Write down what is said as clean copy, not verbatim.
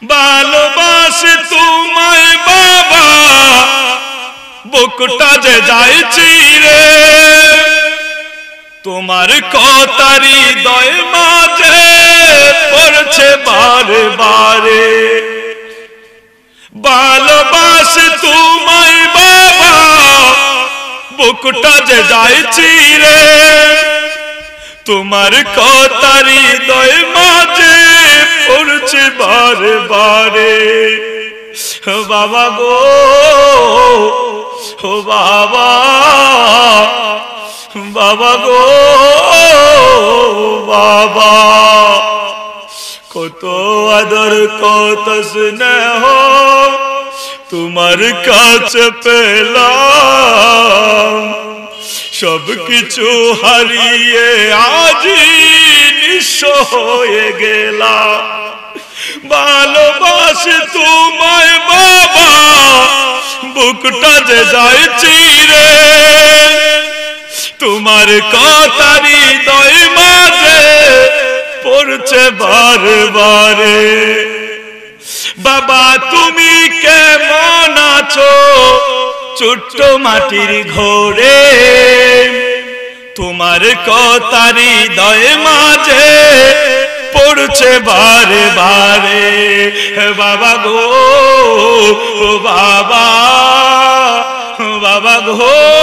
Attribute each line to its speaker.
Speaker 1: ভালোবাসি তোমায় বাবা বুকটা যে যায় চিরে তোমার কথারি হৃদয় মাঝে পড়ছে বারে বারে ভালোবাসি তোমায় বাবা বুকটা যে যায় চিরে তোমার কথারি হৃদয় মাঝে পড়ছে বারে বারে বাবা গো ও বাবা বাবা গো বাবা কত আদর কত স্নেহ তোমার কাছে পেলাম সব কিছু হারিয়ে আজি নিঃস্ব হয়ে গেলাম ভালোবাসি তোমায় বাবা বুকটা যে যায় চিরে তোমার কথারি হৃদয় মাঝে পড়ছে বারে বারে বাবা তুমি কেমন আছো ছোট্ট মাটির ঘরে তোমার কথারি হৃদয় মাঝে পড়ছে বারে বারে বাবা গো বাবা বাবা গো